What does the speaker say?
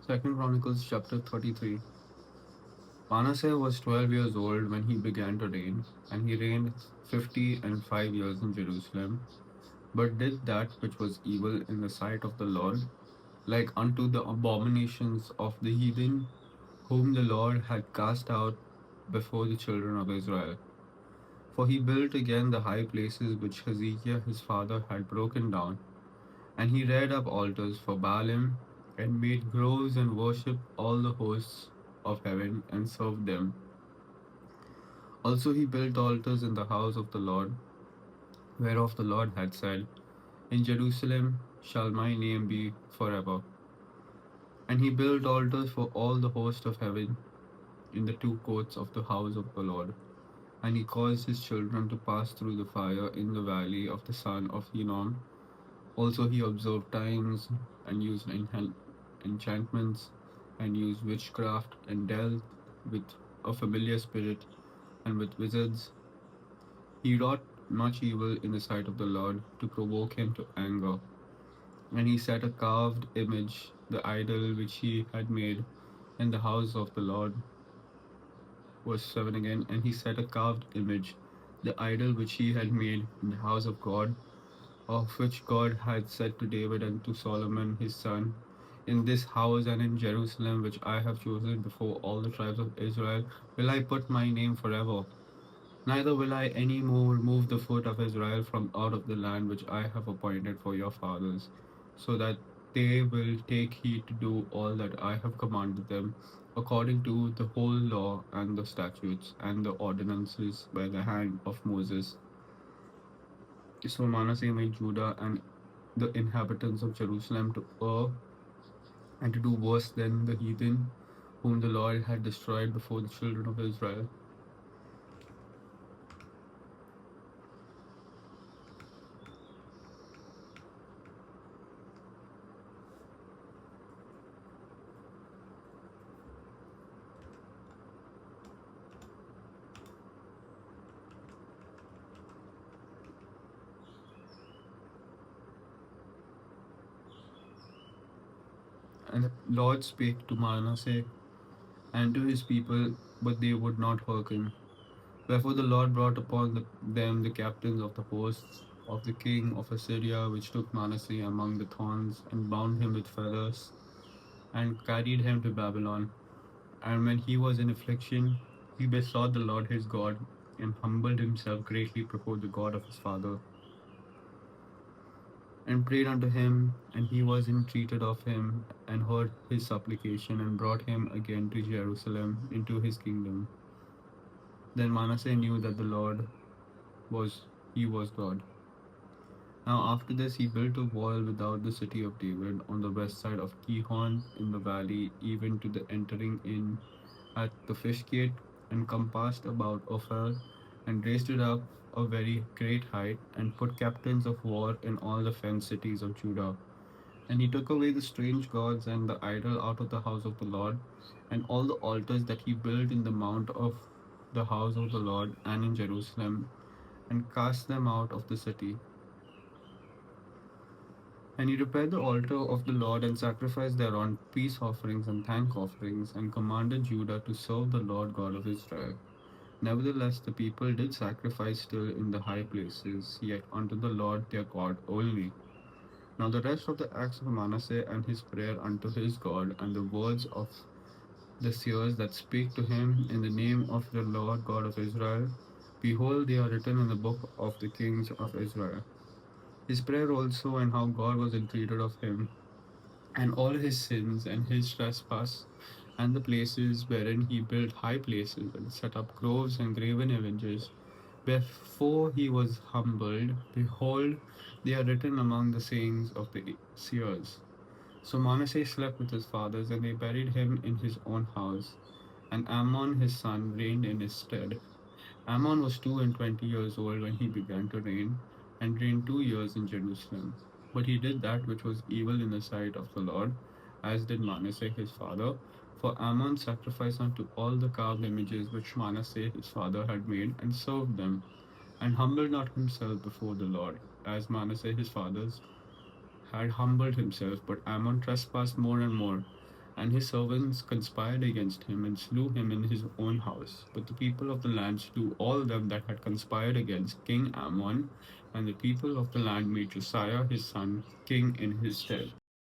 Second Chronicles chapter 33. Manasseh was 12 years old when he began to reign, and he reigned 50 and 5 years in Jerusalem, but did that which was evil in the sight of the Lord, like unto the abominations of the heathen, whom the Lord had cast out before the children of Israel. For he built again the high places which Hezekiah his father had broken down, and he reared up altars for Baalim, and made groves and worshipped all the hosts of heaven and served them. Also he built altars in the house of the Lord, whereof the Lord had said, in Jerusalem shall my name be forever. And he built altars for all the host of heaven in the two courts of the house of the Lord. And he caused his children to pass through the fire in the valley of the son of Hinnom. Also he observed times, and used enchantments, and used witchcraft, and dealt with a familiar spirit, and with wizards. He wrought much evil in the sight of the Lord, to provoke him to anger. And he set a carved image, the idol which he had made in the house of the Lord. Verse 7 again. And he set a carved image, the idol which he had made in the house of God, of which God had said to David and to Solomon his son, in this house and in Jerusalem, which I have chosen before all the tribes of Israel, will I put my name forever. Neither will I any more remove the foot of Israel from out of the land which I have appointed for your fathers, so that they will take heed to do all that I have commanded them, according to the whole law and the statutes and the ordinances by the hand of Moses. So Manasseh made Judah and the inhabitants of Jerusalem to err and to do worse than the heathen, whom the Lord had destroyed before the children of Israel. And the Lord spake to Manasseh and to his people, but they would not hearken. Wherefore the Lord brought upon them the captains of the hosts of the king of Assyria, which took Manasseh among the thorns, and bound him with fetters, and carried him to Babylon. And when he was in affliction, he besought the Lord his God, and humbled himself greatly before the God of his father, and prayed unto him, and he was entreated of him, and heard his supplication, and brought him again to Jerusalem into his kingdom. Then Manasseh knew that the Lord was he was God. Now after this he built a wall without the city of David on the west side of Gihon in the valley, even to the entering in at the fish gate, and compassed about Ophel, and raised it up a very great height, and put captains of war in all the fenced cities of Judah. And he took away the strange gods and the idol out of the house of the Lord, and all the altars that he built in the mount of the house of the Lord and in Jerusalem, and cast them out of the city. And he repaired the altar of the Lord, and sacrificed thereon peace offerings and thank offerings, and commanded Judah to serve the Lord God of Israel. Nevertheless, the people did sacrifice still in the high places, yet unto the Lord their God only. Now the rest of the acts of Manasseh, and his prayer unto his God, and the words of the seers that spake to him in the name of the Lord God of Israel, behold, they are written in the book of the kings of Israel. His prayer also, and how God was entreated of him, and all his sins and his trespass, and the places wherein he built high places, and set up groves and graven images. Before he was humbled, behold, they are written among the sayings of the seers. So Manasseh slept with his fathers, and they buried him in his own house. And Ammon his son reigned in his stead. Ammon was 22 years old when he began to reign, and reigned 2 years in Jerusalem. But he did that which was evil in the sight of the Lord, as did Manasseh his father. For Ammon sacrificed unto all the carved images which Manasseh his father had made, and served them, and humbled not himself before the Lord, as Manasseh his father had humbled himself. But Ammon trespassed more and more, And his servants conspired against him and slew him in his own house. But the people of the land slew all them that had conspired against King Ammon, and the people of the land made Josiah his son king in his stead.